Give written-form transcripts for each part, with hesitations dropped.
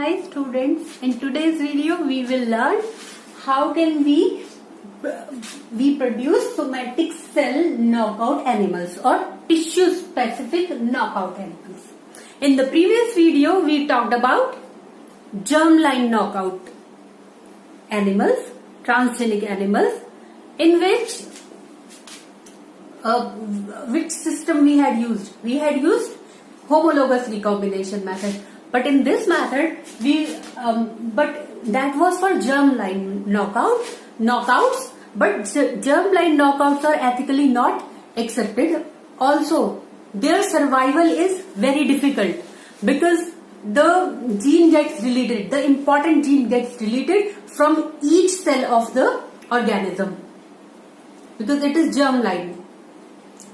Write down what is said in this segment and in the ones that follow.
Hi students, in today's video we will learn how can we produce somatic cell knockout animals or tissue specific knockout animals. In the previous video we talked about germline knockout animals, transgenic animals, in which system we had used? We had used homologous recombination method. But in this method, but that was for germline knockouts. But germline knockouts are ethically not accepted. Also, their survival is very difficult because the gene gets deleted. The important gene gets deleted from each cell of the organism because it is germline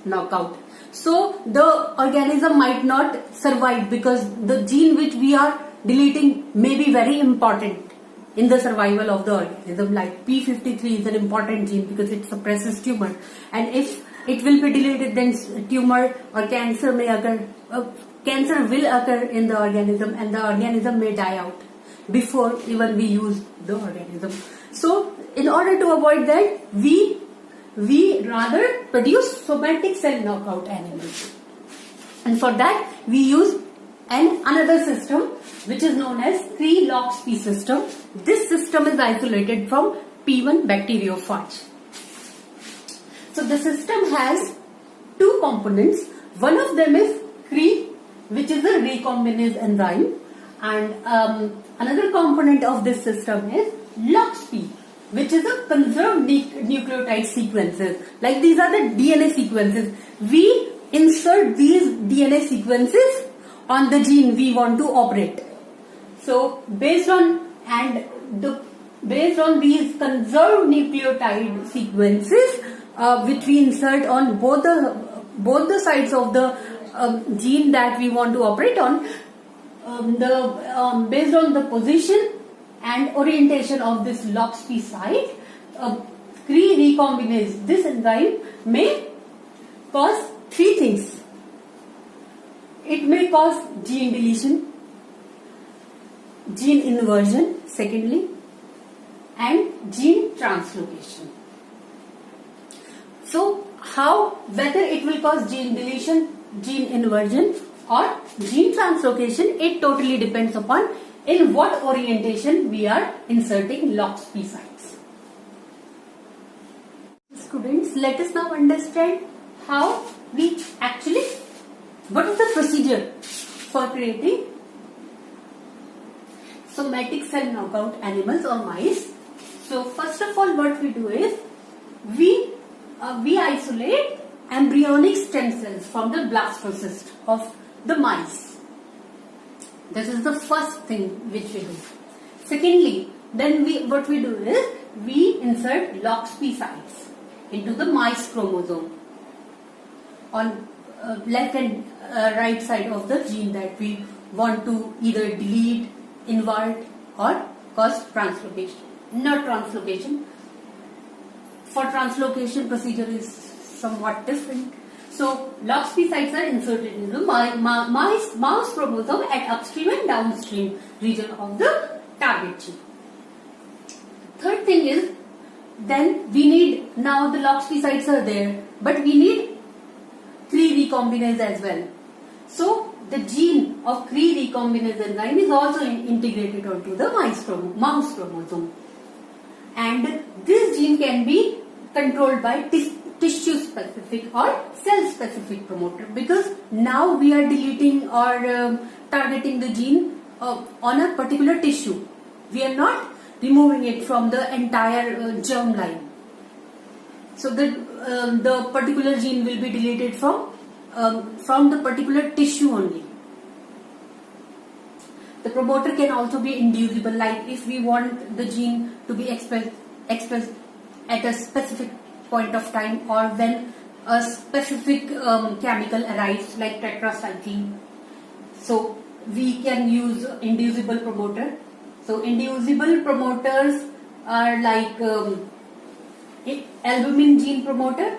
knockout. So the organism might not survive because the gene which we are deleting may be very important in the survival of the organism. Like P53 is an important gene because it suppresses tumor, and if it will be deleted, then tumor or cancer may occur. Cancer will occur in the organism, and the organism may die out before even we use the organism. So in order to avoid that, we rather produce somatic cell knockout animals, and for that we use another system which is known as Cre-Loxp system. This system is isolated from P1 bacteriophage. So the system has two components. One of them is Cre, which is a recombinase enzyme, and another component of this system is Loxp, which is a conserved nucleotide sequences. Like these are the DNA sequences. We insert these DNA sequences on the gene we want to operate. So based on these conserved nucleotide sequences, which we insert on both the sides of the gene that we want to operate on, based on the position and orientation of this Loxp site, Cre recombinase, this enzyme may cause three things. It may cause gene deletion, gene inversion, secondly, and gene translocation. So whether it will cause gene deletion, gene inversion or gene translocation, it totally depends upon in what orientation we are inserting Loxp sites. Students, let us now understand how we actually, what is the procedure for creating somatic cell knockout animals or mice. So first of all, what we do is we isolate embryonic stem cells from the blastocyst of the mice. This is the first thing which we do. Secondly, then what we do is we insert Loxp sites into the mice chromosome on left and right side of the gene that we want to either delete, invert or cause translocation. Not translocation. For translocation, procedure is somewhat different. So Loxp sites are inserted into the mouse chromosome at upstream and downstream region of the target gene. Third thing is, then we need, now the Loxp sites are there, but we need Cre recombinase as well. So the gene of Cre recombinase enzyme is also integrated onto the mouse chromosome, and this gene can be controlled by tissue specific or cell specific promoter, because now we are deleting or targeting the gene on a particular tissue. We are not removing it from the entire germ line. So the particular gene will be deleted from the particular tissue only. The promoter can also be inducible, like if we want the gene to be expressed at a specific point of time or when a specific chemical arrives, like tetracycline. So we can use inducible promoter. So inducible promoters are like albumin gene promoter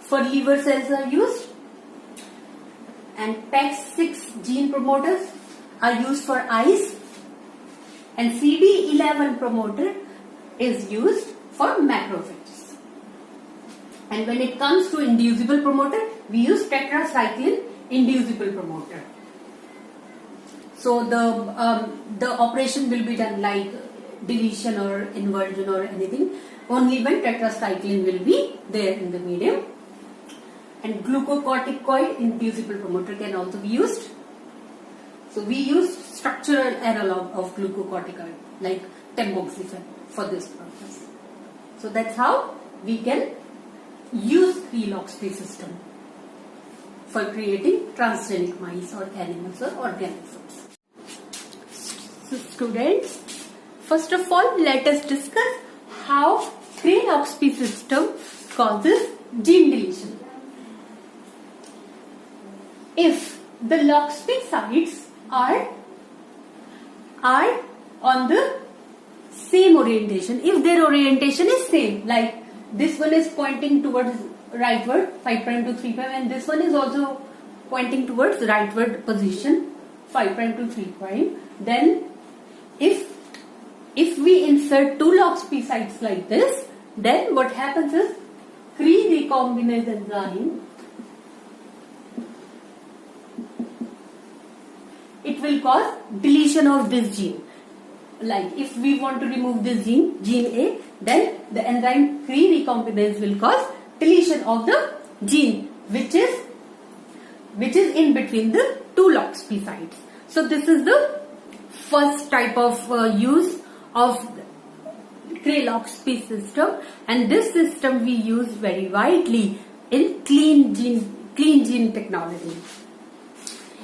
for liver cells are used, and PEX6 gene promoters are used for eyes, and CD11 promoter is used for macrophages. And when it comes to inducible promoter, we use tetracycline inducible promoter. So the operation will be done like deletion or inversion or anything only when tetracycline will be there in the medium. And glucocorticoid inducible promoter can also be used. So we use structural analog of glucocorticoid like tamoxifen for this purpose. So that's how we can use Cree-Loxley system for creating transgenic mice or animals or organisms. So students, first of all, let us discuss how Cree-Loxley system causes gene deletion. If the Loxley sites are on the same orientation, if their orientation is same, like this one is pointing towards rightward 5' to 3', and this one is also pointing towards rightward position 5' to 3', then if we insert two Loxley sites like this, then what happens is Cree recombinase enzyme, it will cause deletion of this gene. Like if we want to remove this gene, gene A, then the enzyme Cree recombinase will cause deletion of the gene which is in between the two Loxley sites. So this is the first type of use of Cree-Loxley system, and this system we use very widely in clean gene technology,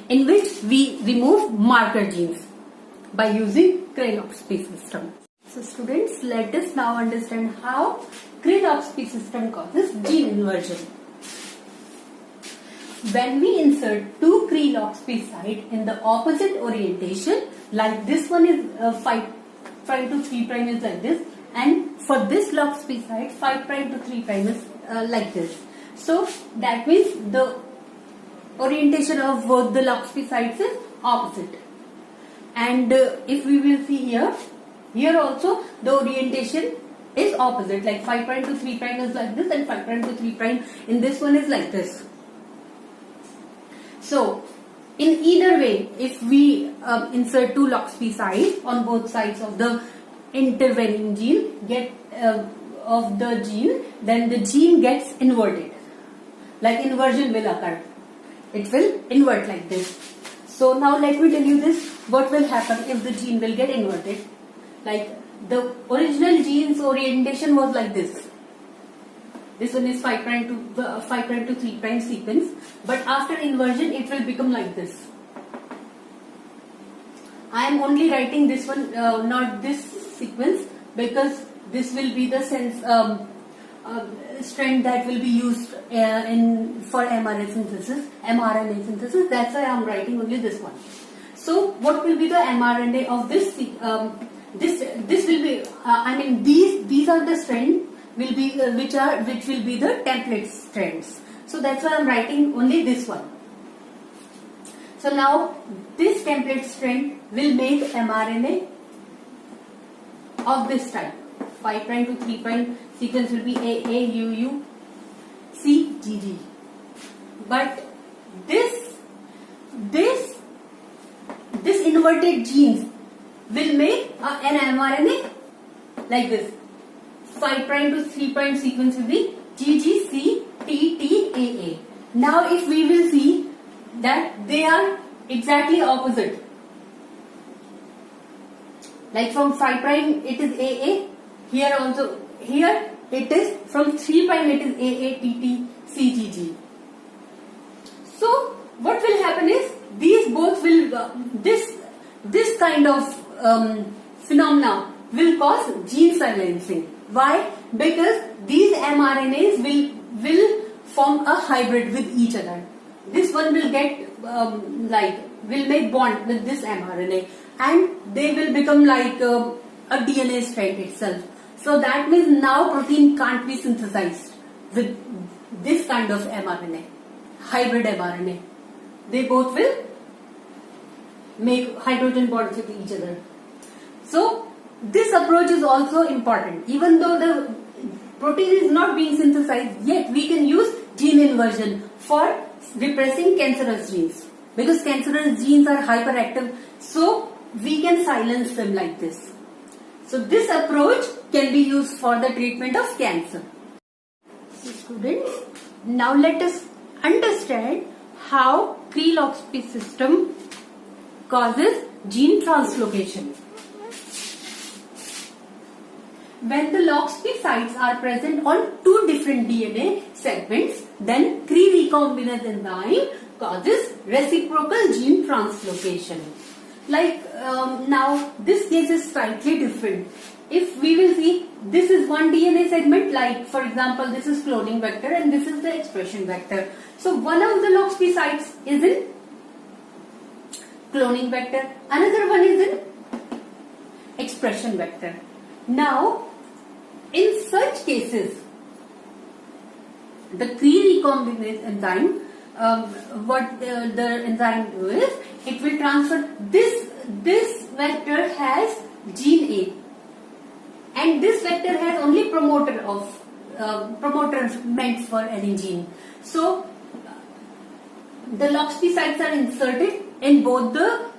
in which we remove marker genes by using Cree-Loxley system. So students, let us now understand how Cree-Loxley system causes gene inversion. When we insert two Cree-Loxley sites in the opposite orientation, like this one is 5' to 3' is like this, and for this Loxley site 5' to 3' is like this. So that means the orientation of both the Loxley sites is opposite. And if we will see here also the orientation is opposite, like 5' to 3' is like this, and 5' to 3' in this one is like this. So in either way, if we insert two Loxley sites on both sides of the intervening gene of the gene, then the gene gets inverted. Like inversion will occur. It will invert like this. So now let me tell you this, what will happen if the gene will get inverted. Like the original gene's orientation was like this. This one is 5' to 3' sequence, but after inversion it will become like this. I am only writing this one, not this sequence, because this will be the strand that will be used for mRNA synthesis. That's why I am writing only this one. So what will be the mRNA of this? This will be. These are the strands will be which will be the template strands. So that's why I am writing only this one. So now this template strand will make mRNA of this type. 5' to 3' sequence will be AA, UU, C, GG. But this inverted genes will make an mRNA like this. 5' to 3' sequence will be GG, C, T, T, AA. Now if we will see that they are exactly opposite. Like from 5' it is AA, here it is from 3' it is AA, TT, CGG. So what will happen is these both will this kind of phenomena will cause gene silencing. Why? Because these mRNAs will form a hybrid with each other. This one will get will make bond with this mRNA, and they will become like a DNA strand itself. So that means now protein can't be synthesized with this kind of mRNA, hybrid mRNA. They both will make hydrogen bonds with each other. So this approach is also important. Even though the protein is not being synthesized, yet we can use gene inversion for repressing cancerous genes. Because cancerous genes are hyperactive, so we can silence them like this. So this approach can be used for the treatment of cancer. So students, now let us understand how Cree-Loxp system causes gene translocation. When the Loxp sites are present on two different DNA segments, then Cree recombinase enzyme causes reciprocal gene translocation. Like now this case is slightly different. If we will see, this is one DNA segment, like for example this is cloning vector and this is the expression vector. So one of the Loxp sites is in cloning vector, another one is in expression vector. Now in such cases, the Cree recombinase enzyme, what the enzyme do is, it will transfer this vector has gene A, and this vector has only promoter meant for any gene. So the Loxp sites are inserted in both the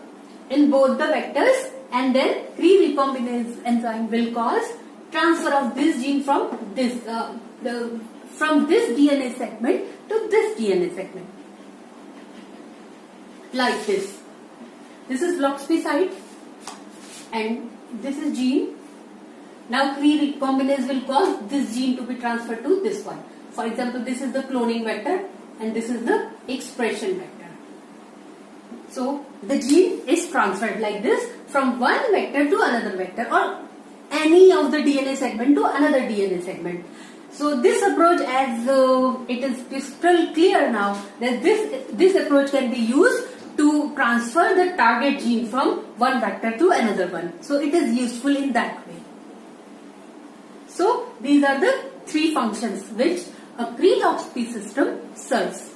vectors, and then Cree recombinase enzyme will cause transfer of this gene from this DNA segment to this DNA segment, like this. This is Loxp site and this is gene. Now Cree recombinase will cause this gene to be transferred to this one. For example, this is the cloning vector and this is the expression vector. So the gene is transferred like this from one vector to another vector, or any of the DNA segment to another DNA segment. So this approach, as it is crystal clear now, that this approach can be used to transfer the target gene from one vector to another one. So it is useful in that way. So these are the three functions which a Cree-Loxp system serves.